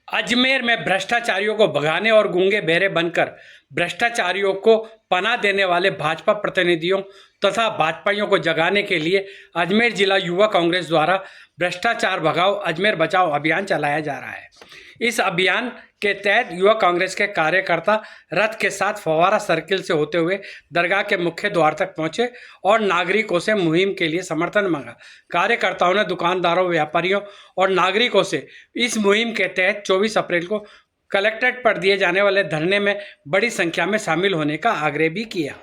अजमेर में भ्रष्टाचारियों को भगाने और गूंगे बहरे बनकर भ्रष्टाचारियों को पनाह देने वाले भाजपा प्रतिनिधियों तथा भाजपाइयों को जगाने के लिए अजमेर जिला युवा कांग्रेस द्वारा भ्रष्टाचार भगाओ अजमेर बचाओ अभियान चलाया जा रहा है। इस अभियान के तहत युवा कांग्रेस के कार्यकर्ता रथ के साथ फव्वारा सर्किल से होते हुए दरगाह के मुख्य द्वार तक पहुंचे और नागरिकों से मुहिम के लिए समर्थन मांगा। कार्यकर्ताओं ने दुकानदारों, व्यापारियों और नागरिकों से इस मुहिम के तहत 24 अप्रैल को कलेक्ट्रेट पर दिए जाने वाले धरने में बड़ी संख्या में शामिल होने का आग्रह भी किया।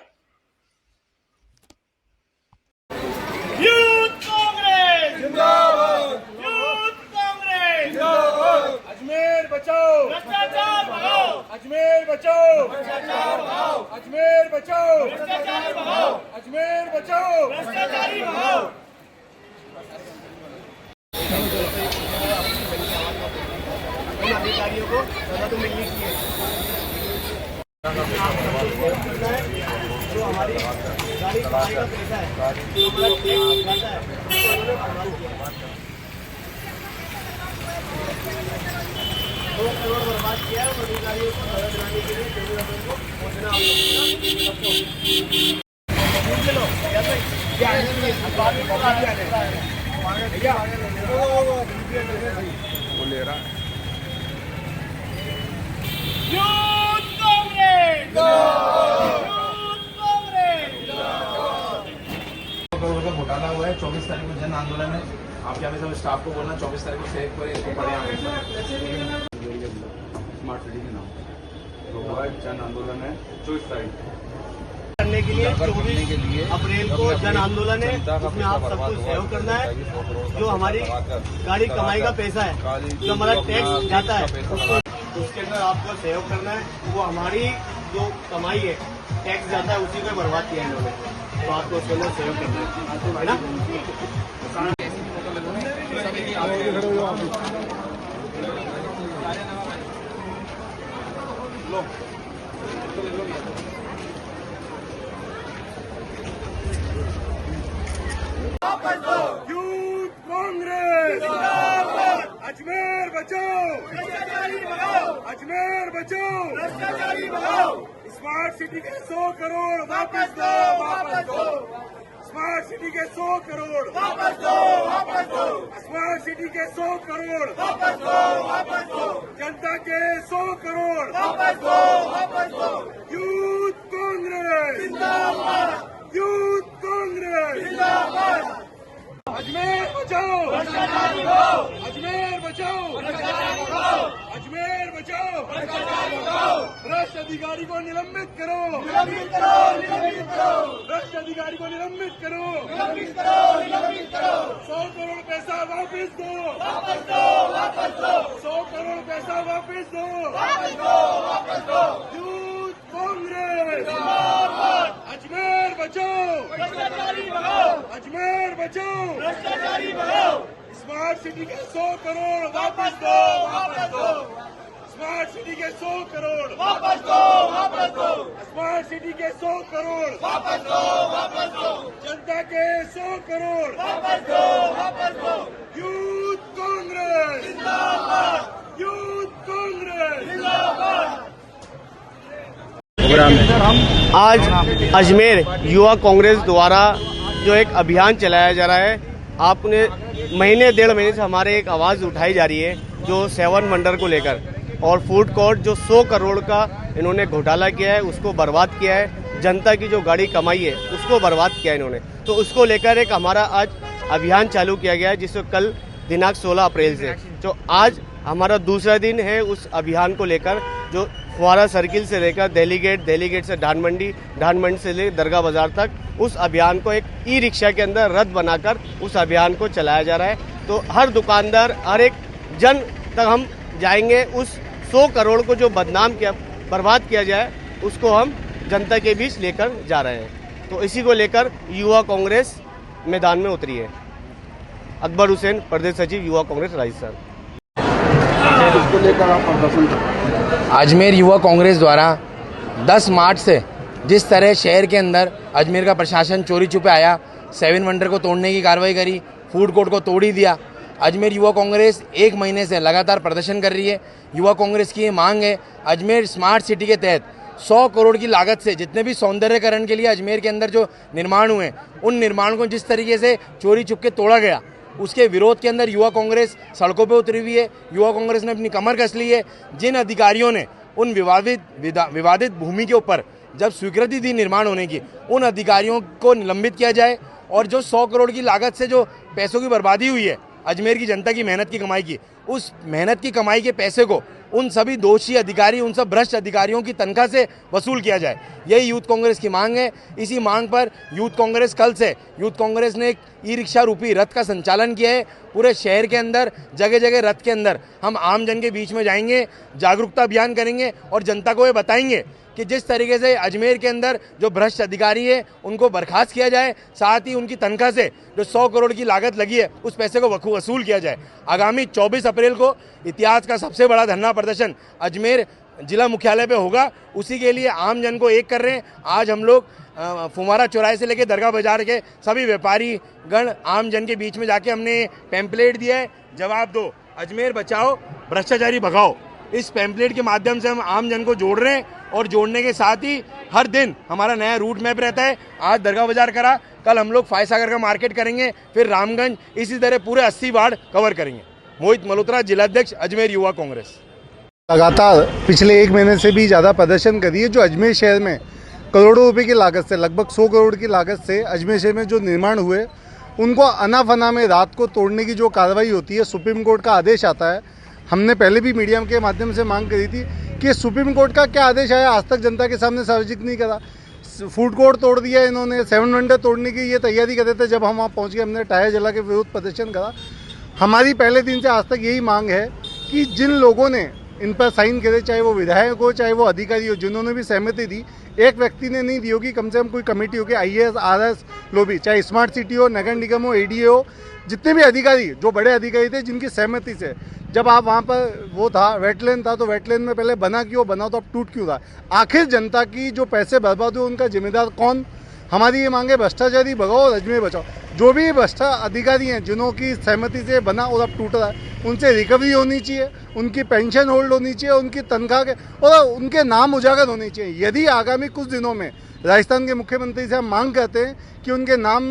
यूथ कांग्रेस जिंदाबाद, यूथ कांग्रेस जिंदाबाद। अजमेर बचाओ, भ्रष्टाचार भगाओ, अजमेर बचाओ, भ्रष्टाचार भगाओ, अजमेर बचाओ, भ्रष्टाचार भगाओ, अजमेर बचाओ, भ्रष्टाचारी भगाओ। अधिकारियों को सजा तो मिलनी चाहिए। जो हमारी गाड़ी कमाई का पैसा है, जो हमारा टैक्स जाता है, उसको उन्होंने बर्बाद किया। 2 करोड़ बर्बाद किया है। अधिकारियों को सजा दिलाने के लिए 24 अप्रैल को पहुंचना ले रहा है। यूथ कांग्रेस यूथ कांग्रेस करोड़ का घोटाला हुआ है। 24 तारीख को जन आंदोलन है। आप यहाँ पे सब स्टाफ को बोलना 24 तारीख को सेव करें, इसको पढ़े आगे स्मार्ट सिटी के नाम तो हुआ है। जन आंदोलन है 24 तारीख करने के लिए 24 अप्रैल को जन आंदोलन है। उसमें आप सबको सहयोग करना है। जो हमारी गाड़ी कमाई का पैसा है, जो हमारा टैक्स जाता है, उसके अंदर आपको सहयोग करना है। वो हमारी जो कमाई है, टैक्स जाता है, उसी को बर्बाद किया है इन्होंने। तो आपको उसके अंदर सहयोग करना है ना। यूथ कांग्रेस जिंदाबाद, अजमेर बचाओ, भ्रष्टाचारी भगाओ, अजमेर बचाओ, भ्रष्टाचारी भगाओ। स्मार्ट सिटी के 100 करोड़ वापस दो, वापस दो। स्मार्ट सिटी के 100 करोड़ वापस दो, वापस दो। स्मार्ट सिटी के 100 करोड़ वापस दो, वापस दो। जनता के 100 करोड़ वापस दो, वापस दो। यूथ कांग्रेस जिंदाबाद, यूथ कांग्रेस जिंदाबाद। अजमेर बचाओ, भ्रष्टाचारी भगाओ, अजमेर बचाओ, भ्रष्टाचारी भगाओ, अजमेर बचाओ, भ्रष्टाचारी भगाओ। भ्रष्ट अधिकारी को निलंबित करो, निलंबित करो, निलंबित करो। भ्रष्ट अधिकारी को निलंबित करो, निलंबित करो, निलंबित करो। 100 करोड़ पैसा वापस दो, वापस दो, वापस दो। 100 करोड़ पैसा वापस दो, वापस दो, वापस दो। यूथ कांग्रेस जिंदाबाद, अजमेर बचाओ, भ्रष्टाचारी भगाओ, अजमेर बचाओ, भ्रष्टाचारी भगाओ। स्मार्ट सिटी के 100 करोड़ वापस दो, वापस दो। स्मार्ट सिटी के 100 करोड़ वापस दो, वापस दो। स्मार्ट सिटी के 100 करोड़ वापस दो, वापस दो। जनता के 100 करोड़ वापस दो, वापस दो। यूथ कांग्रेस जिंदाबाद, यूथ कांग्रेस जिंदाबाद। आज अजमेर युवा कांग्रेस द्वारा जो एक अभियान चलाया जा रहा है, आपने 1.5 महीने से हमारे एक आवाज़ उठाई जा रही है जो 7 वंडर को लेकर, और फूड कोर्ट जो 100 करोड़ का इन्होंने घोटाला किया है, उसको बर्बाद किया है। जनता की जो गाड़ी कमाई है, उसको बर्बाद किया है इन्होंने। तो उसको लेकर एक हमारा आज अभियान चालू किया गया है, जिसको कल दिनांक 16 अप्रैल से। तो आज हमारा दूसरा दिन है उस अभियान को लेकर, जो फव्वारा सर्किल से लेकर दिल्ली गेट से धान मंडी से लेकर दरगाह बाजार तक उस अभियान को एक ई रिक्शा के अंदर रथ बनाकर उस अभियान को चलाया जा रहा है। तो हर दुकानदार, हर एक जन तक हम जाएंगे। उस 100 करोड़ को जो बर्बाद किया जाए, उसको हम जनता के बीच लेकर जा रहे हैं। तो इसी को लेकर युवा कांग्रेस मैदान में उतरी है। अकबर हुसैन, प्रदेश सचिव युवा कांग्रेस राजस्थान। इसको लेकर आप प्रदर्शन करें। अजमेर युवा कांग्रेस द्वारा 10 मार्च से जिस तरह शहर के अंदर अजमेर का प्रशासन चोरी छुपे आया, 7 वंडर को तोड़ने की कार्रवाई करी, फूड कोर्ट को तोड़ ही दिया, अजमेर युवा कांग्रेस 1 महीने से लगातार प्रदर्शन कर रही है। युवा कांग्रेस की ये मांग है, अजमेर स्मार्ट सिटी के तहत 100 करोड़ की लागत से जितने भी सौंदर्यकरण के लिए अजमेर के अंदर जो निर्माण हुए, उन निर्माण को जिस तरीके से चोरी छुपके तोड़ा गया, उसके विरोध के अंदर युवा कांग्रेस सड़कों पे उतरी हुई है। युवा कांग्रेस ने अपनी कमर कस ली है। जिन अधिकारियों ने उन विवादित भूमि के ऊपर जब स्वीकृति दी निर्माण होने की, उन अधिकारियों को निलंबित किया जाए और जो 100 करोड़ की लागत से जो पैसों की बर्बादी हुई है अजमेर की जनता की मेहनत की कमाई की, उस मेहनत की कमाई के पैसे को उन सभी दोषी अधिकारी, उन सब भ्रष्ट अधिकारियों की तनख्वाह से वसूल किया जाए। यही यूथ कांग्रेस की मांग है। इसी मांग पर यूथ कांग्रेस कल से यूथ कांग्रेस ने एक ई रिक्शा रूपी रथ का संचालन किया है। पूरे शहर के अंदर जगह जगह रथ के अंदर हम आम जन के बीच में जाएंगे, जागरूकता अभियान करेंगे और जनता को ये बताएंगे कि जिस तरीके से अजमेर के अंदर जो भ्रष्ट अधिकारी है उनको बर्खास्त किया जाए, साथ ही उनकी तनख्वाह से जो 100 करोड़ की लागत लगी है उस पैसे को वसूल किया जाए। आगामी 24 अप्रैल को इतिहास का सबसे बड़ा धरना प्रदर्शन अजमेर जिला मुख्यालय पे होगा। उसी के लिए आम जन को एक कर रहे हैं। आज हम लोग फुमारा चौराहे से लेकर दरगाह बाजार के सभी व्यापारी गण आम जन के बीच में जाके हमने पैम्पलेट दिया है, जवाब दो अजमेर बचाओ भ्रष्टाचारी भगाओ। इस पैम्पलेट के माध्यम से हम आम जन को जोड़ रहे हैं और जोड़ने के साथ ही हर दिन हमारा नया रूट मैप रहता है। आज दरगाह बाजार करा, कल हम लोग फायसागर का मार्केट करेंगे, फिर रामगंज, इसी तरह पूरे 80 वार्ड कवर करेंगे। मोहित मल्होत्रा, जिलाध्यक्ष अजमेर युवा कांग्रेस। लगातार पिछले 1 महीने से भी ज़्यादा प्रदर्शन करी है। जो अजमेर शहर में करोड़ों रुपए की लागत से, लगभग 100 करोड़ की लागत से अजमेर शहर में जो निर्माण हुए, उनको अनाफना में रात को तोड़ने की जो कार्रवाई होती है, सुप्रीम कोर्ट का आदेश आता है। हमने पहले भी मीडिया के माध्यम से मांग करी थी कि सुप्रीम कोर्ट का क्या आदेश आया, आज तक जनता के सामने सार्वजनिक नहीं करा। फूड कोर्ट तोड़ दिया इन्होंने, 7 वंडर तोड़ने की ये तैयारी कर रहे थे। जब हम वहाँ पहुँच गए, हमने टायर जला के विरोध प्रदर्शन करा। हमारी पहले दिन से आज तक यही मांग है कि जिन लोगों ने इन पर साइन करे, चाहे वो विधायक हो चाहे वो अधिकारी हो, जिन्होंने भी सहमति दी, एक व्यक्ति ने नहीं दी होगी, कम से कम कोई कमेटी होगी, IAS RS लोग, चाहे स्मार्ट सिटी हो, नगर निगम हो, ADA हो, जितने भी अधिकारी, जो बड़े अधिकारी थे जिनकी सहमति से जब आप वहाँ पर वो था वेटलैंड था, तो वेटलैंड में पहले बना क्यों, बना तो अब टूट क्यों रहा। आखिर जनता की जो पैसे बर्बाद हुए उनका जिम्मेदार कौन। हमारी ये मांगे भ्रष्टाचारी भगाओ और अजमेर बचाओ। जो भी भ्रष्टा अधिकारी हैं जिन्हों की सहमति से बना और अब टूट रहा है, उनसे रिकवरी होनी चाहिए, उनकी पेंशन होल्ड होनी चाहिए, उनकी तनख्वाह के और उनके नाम उजागर होने चाहिए। यदि आगामी कुछ दिनों में राजस्थान के मुख्यमंत्री से हम मांग करते हैं कि उनके नाम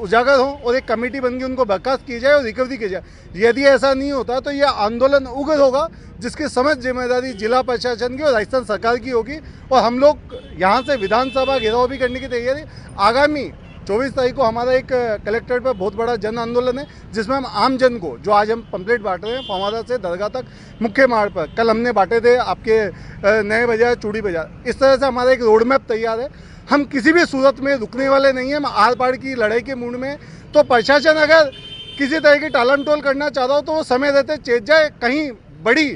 उजागर हों और एक कमेटी बनकर उनको बर्खास्त की जाए और रिकवरी की जाए। यदि ऐसा नहीं होता तो यह आंदोलन उग्र होगा, जिसकी समस्त जिम्मेदारी जिला प्रशासन की और राजस्थान सरकार की होगी। और हम लोग यहाँ से विधानसभा घेराव भी करने की तैयारी। आगामी 24 तारीख को हमारा एक कलेक्ट्रेट पर बहुत बड़ा जन आंदोलन है, जिसमें हम आम जन को, जो आज हम पंपलेट बांट रहे हैं फवारा से दरगाह तक मुख्य मार्ग पर, कल हमने बांटे थे आपके नए बाजार, चूड़ी बाजार। इस तरह से हमारा एक रोड मैप तैयार है। हम किसी भी सूरत में रुकने वाले नहीं हैं। हम आर पार की लड़ाई के मूड में। तो प्रशासन अगर किसी तरह की टालमटोल करना चाह रहा हो तो वो समय रहते चेत जाए, कहीं बड़ी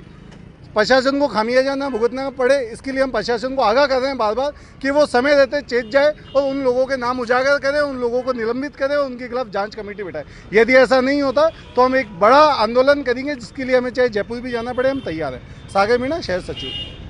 प्रशासन को खामियाजा ना भुगतना पड़े। इसके लिए हम प्रशासन को आगाह कर रहे हैं बार बार कि वो समय रहते चेत जाए और उन लोगों के नाम उजागर करें, उन लोगों को निलंबित करें, उनके खिलाफ जांच कमेटी बिठाए। यदि ऐसा नहीं होता तो हम एक बड़ा आंदोलन करेंगे, जिसके लिए हमें चाहे जयपुर भी जाना पड़े, हम तैयार हैं। सागर मीणा, शहर सचिव।